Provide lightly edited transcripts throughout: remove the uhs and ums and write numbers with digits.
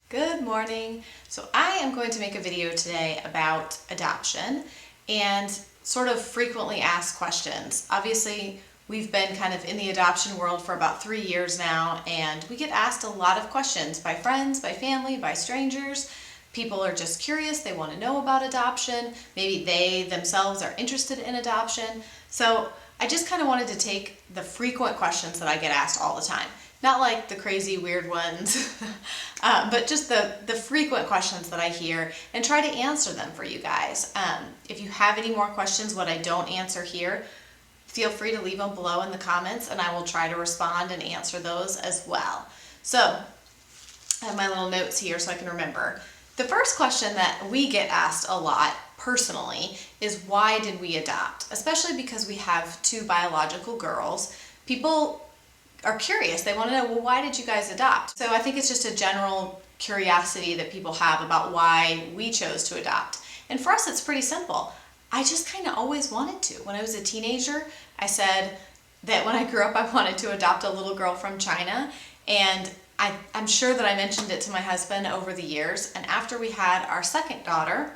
Good morning. So I am going to make a video today about adoption and sort of frequently asked questions. Obviously, we've been kind of in the adoption world for about 3 years now, and we get asked a lot of questions by friends, by family, by strangers. People are just curious, they want to know about adoption. Maybe they themselves are interested in adoption. So I just kind of wanted to take the frequent questions that I get asked all the time. Not like the crazy weird ones, but just the frequent questions that I hear and try to answer them for you guys. If you have any more questions, what I don't answer here, feel free to leave them below in the comments and I will try to respond and answer those as well. So I have my little notes here so I can remember. The first question that we get asked a lot personally is, why did we adopt? Especially because we have 2 biological girls. People are curious. They want to know, well, why did you guys adopt? So I think it's just a general curiosity that people have about why we chose to adopt. And for us, it's pretty simple. I just kind of always wanted to. When I was a teenager, I said that when I grew up, I wanted to adopt a little girl from China. And I'm sure that I mentioned it to my husband over the years. And after we had our second daughter,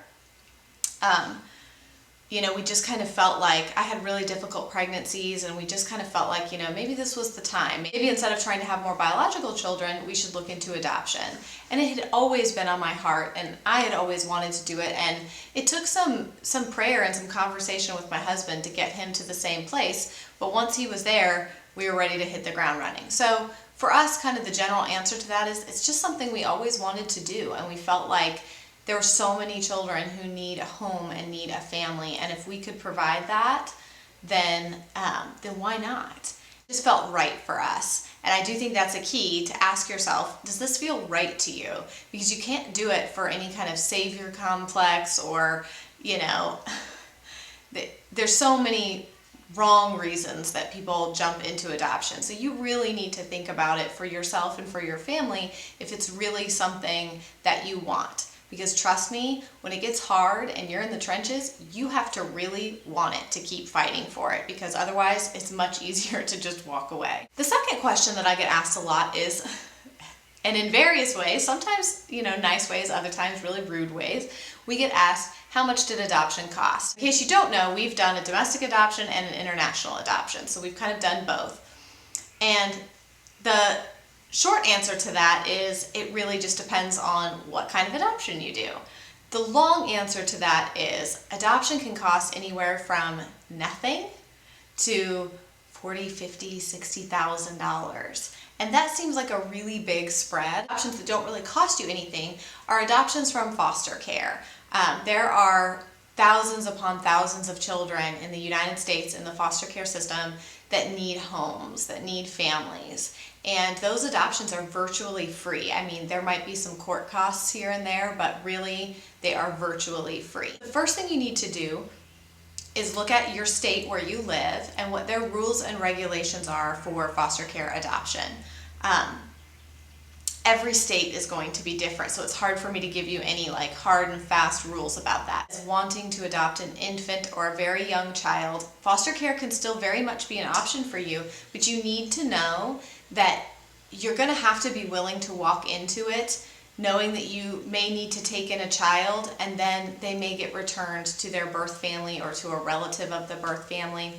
we just kind of felt like I had really difficult pregnancies, and we just kind of felt like, maybe this was the time. Maybe instead of trying to have more biological children, we should look into adoption. And it had always been on my heart, and I had always wanted to do it. And it took some prayer and some conversation with my husband to get him to the same place. But once he was there, we were ready to hit the ground running. So for us, kind of the general answer to that is, it's just something we always wanted to do. And we felt like there were so many children who need a home and need a family, and if we could provide that, then why not? It just felt right for us. And I do think that's a key to ask yourself, does this feel right to you? Because you can't do it for any kind of savior complex or, there's so many wrong reasons that people jump into adoption. So you really need to think about it for yourself and for your family if it's really something that you want. Because trust me, when it gets hard and you're in the trenches, you have to really want it to keep fighting for it, because otherwise it's much easier to just walk away. The second question that I get asked a lot is, and in various ways, sometimes, nice ways, other times really rude ways, we get asked, how much did adoption cost? In case you don't know, we've done a domestic adoption and an international adoption. So we've kind of done both. And the short answer to that is, it really just depends on what kind of adoption you do. The long answer to that is, adoption can cost anywhere from nothing to $40,000, $50,000, $60,000. And that seems like a really big spread. Adoptions that don't really cost you anything are adoptions from foster care. There are thousands upon thousands of children in the United States in the foster care system that need homes, that need families. And those adoptions are virtually free. I mean, there might be some court costs here and there, but really they are virtually free. The first thing you need to do is look at your state where you live and what their rules and regulations are for foster care adoption. Every state is going to be different, so it's hard for me to give you any hard and fast rules about that. As wanting to adopt an infant or a very young child, foster care can still very much be an option for you, but you need to know that you're going to have to be willing to walk into it knowing that you may need to take in a child, and then they may get returned to their birth family or to a relative of the birth family.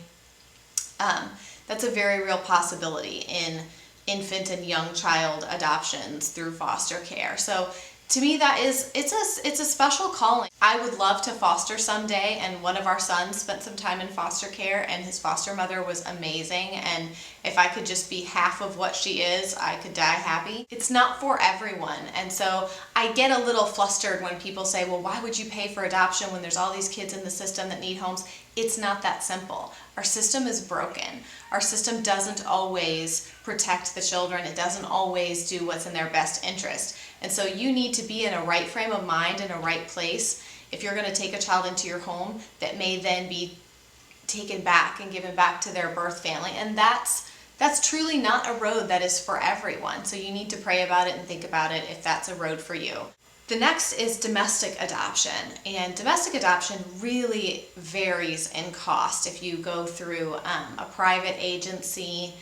That's a very real possibility in infant and young child adoptions through foster care. So to me, it's a special calling. I would love to foster someday, and one of our sons spent some time in foster care, and his foster mother was amazing, and if I could just be half of what she is, I could die happy. It's not for everyone, and so I get a little flustered when people say, well, why would you pay for adoption when there's all these kids in the system that need homes? It's not that simple. Our system is broken. Our system doesn't always protect the children. It doesn't always do what's in their best interest. And so you need to be in a right frame of mind, in a right place, if you're going to take a child into your home that may then be taken back and given back to their birth family. And that's truly not a road that is for everyone. So you need to pray about it and think about it if that's a road for you. The next is domestic adoption, and domestic adoption really varies in cost if you go through a private agency.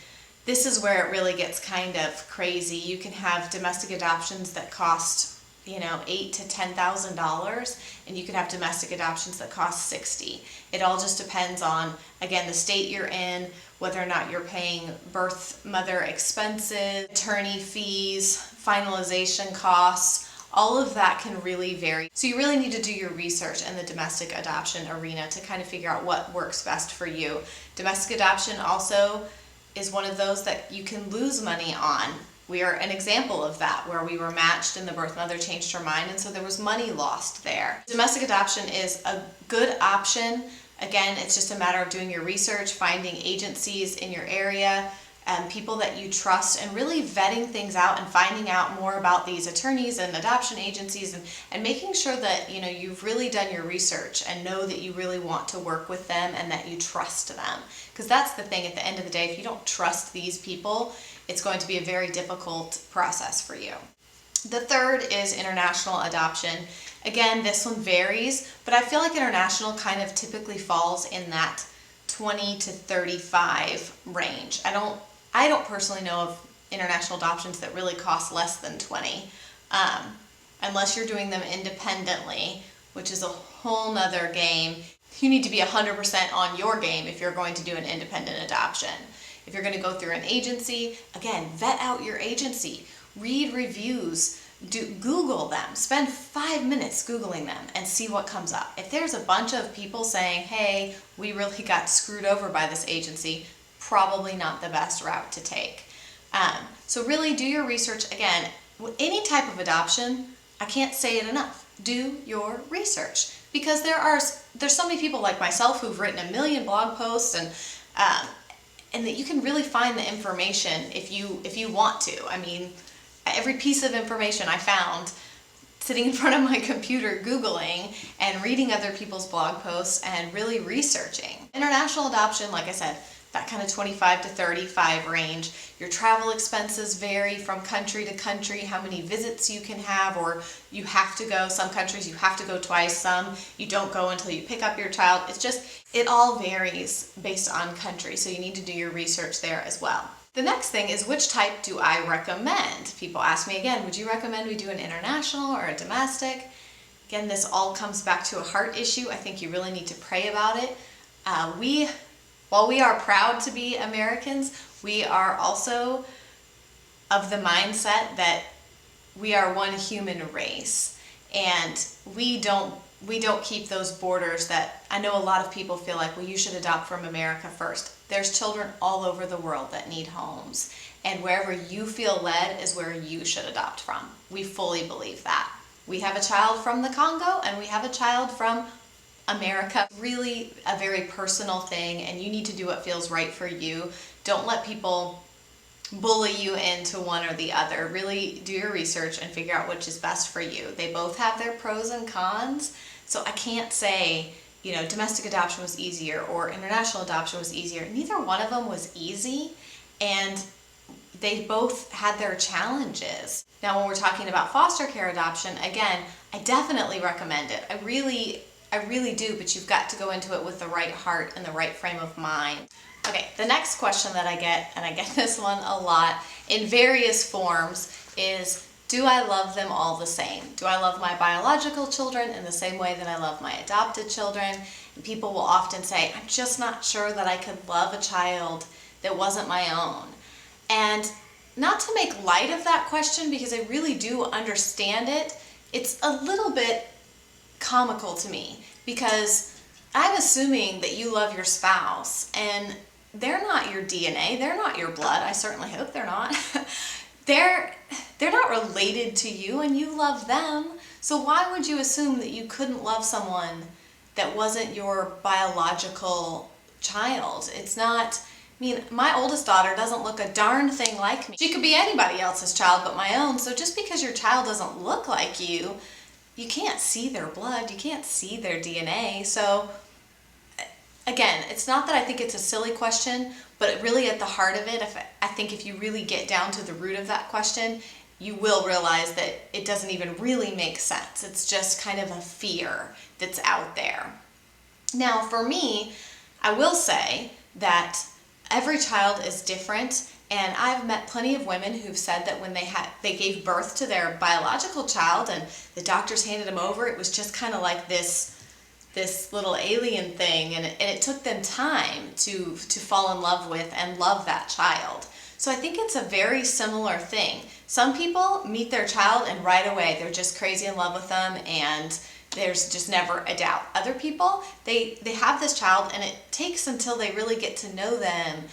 This is where it really gets kind of crazy. You can have domestic adoptions that cost $8,000 to $10,000, and you could have domestic adoptions that cost $60,000. It all just depends on, again, the state you're in, whether or not you're paying birth mother expenses, attorney fees, finalization costs. All of that can really vary. So you really need to do your research in the domestic adoption arena to kind of figure out what works best for you. Domestic adoption also is one of those that you can lose money on. We are an example of that, where we were matched and the birth mother changed her mind, and so there was money lost there. Domestic adoption is a good option. Again, it's just a matter of doing your research, finding agencies in your area, people that you trust, and really vetting things out and finding out more about these attorneys and adoption agencies, and making sure that you've really done your research and know that you really want to work with them and that you trust them. Because that's the thing, at the end of the day, if you don't trust these people, it's going to be a very difficult process for you. The third is international adoption. Again, this one varies, but I feel like international kind of typically falls in that 20 to 35 range. I don't personally know of international adoptions that really cost less than 20, unless you're doing them independently, which is a whole nother game. You need to be 100% on your game if you're going to do an independent adoption. If you're going to go through an agency, again, vet out your agency, read reviews, Google them, spend 5 minutes Googling them and see what comes up. If there's a bunch of people saying, hey, we really got screwed over by this agency, probably not the best route to take. So really do your research. Again, any type of adoption, I can't say it enough, do your research, because there's so many people like myself who've written a million blog posts, and that you can really find the information if you want to. I mean, every piece of information I found sitting in front of my computer Googling and reading other people's blog posts and really researching. International adoption, like I said, that kind of 25 to 35 range. Your travel expenses vary from country to country, how many visits you can have, or you have to go. Some countries you have to go twice, some you don't go until you pick up your child. It all varies based on country, so you need to do your research there as well. The next thing is, which type do I recommend? People ask me again, would you recommend we do an international or a domestic? Again, this all comes back to a heart issue. I think you really need to pray about it. While we are proud to be Americans, we are also of the mindset that we are one human race, and we don't keep those borders that I know a lot of people feel like, well, you should adopt from America first. There's children all over the world that need homes, and wherever you feel led is where you should adopt from. We fully believe that. We have a child from the Congo and we have a child from America. Really a very personal thing, and you need to do what feels right for you. Don't let people bully you into one or the other. Really do your research and figure out which is best for you. They both have their pros and cons, so I can't say, domestic adoption was easier or international adoption was easier. Neither one of them was easy, and they both had their challenges. Now, when we're talking about foster care adoption, again, I definitely recommend it. I really do, but you've got to go into it with the right heart and the right frame of mind. Okay, the next question that I get, and I get this one a lot in various forms, is, do I love them all the same? Do I love my biological children in the same way that I love my adopted children? And people will often say, I'm just not sure that I could love a child that wasn't my own. And not to make light of that question, because I really do understand it, it's a little bit comical to me, because I'm assuming that you love your spouse, and they're not your DNA, they're not your blood. I certainly hope they're not. They're not related to you, and you love them. So why would you assume that you couldn't love someone that wasn't your biological child? It's not, my oldest daughter doesn't look a darn thing like me. She could be anybody else's child but my own. So just because your child doesn't look like you, you can't see their blood, you can't see their DNA. So again, it's not that I think it's a silly question, but really at the heart of it, I think if you really get down to the root of that question, you will realize that it doesn't even really make sense. It's just kind of a fear that's out there. Now, for me, I will say that every child is different, And I've met plenty of women who've said that when they gave birth to their biological child and the doctors handed them over, it was just kind of like this little alien thing, and it took them time to fall in love with and love that child. So I think it's a very similar thing. Some people meet their child and right away they're just crazy in love with them and there's just never a doubt. Other people, they have this child and it takes until they really get to know them,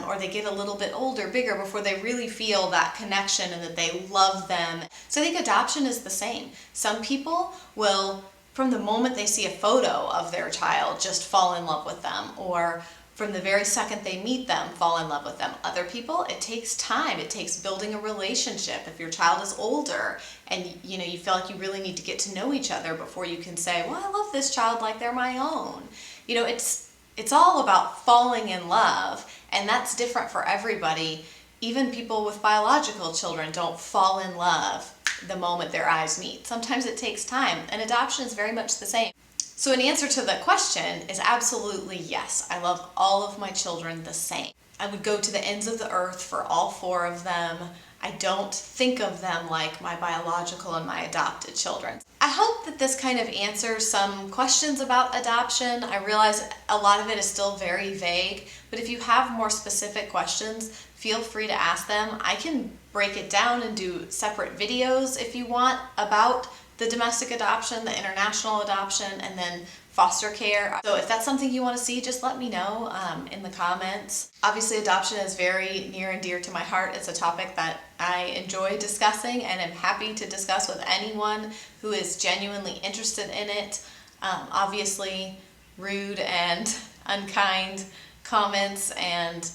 or they get a little bit older, bigger, before they really feel that connection and that they love them. So I think adoption is the same. Some people will, from the moment they see a photo of their child, just fall in love with them, or from the very second they meet them, fall in love with them. Other people, it takes time. It takes building a relationship. If your child is older and you feel like you really need to get to know each other before you can say, well, I love this child like they're my own. It's all about falling in love, and that's different for everybody. Even people with biological children don't fall in love the moment their eyes meet. Sometimes it takes time, and adoption is very much the same. So an answer to the question is absolutely yes. I love all of my children the same. I would go to the ends of the earth for all 4 of them. I don't think of them like my biological and my adopted children. I hope that this kind of answers some questions about adoption. I realize a lot of it is still very vague, but if you have more specific questions, feel free to ask them. I can break it down and do separate videos if you want about the domestic adoption, the international adoption, and then foster care. So if that's something you want to see, just let me know in the comments. Obviously, adoption is very near and dear to my heart. It's a topic that I enjoy discussing and am happy to discuss with anyone who is genuinely interested in it. Obviously, rude and unkind comments and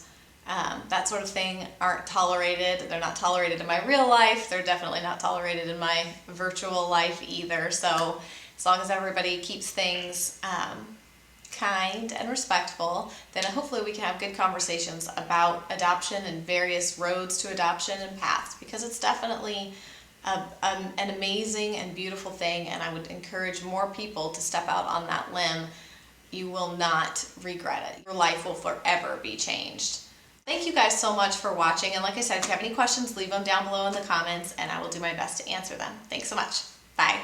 that sort of thing aren't tolerated. They're not tolerated in my real life. They're definitely not tolerated in my virtual life either. So as long as everybody keeps things kind and respectful, then hopefully we can have good conversations about adoption and various roads to adoption and paths, because it's definitely an amazing and beautiful thing, and I would encourage more people to step out on that limb. You will not regret it. Your life will forever be changed. Thank you guys so much for watching, and like I said, if you have any questions, leave them down below in the comments and I will do my best to answer them. Thanks so much. Bye.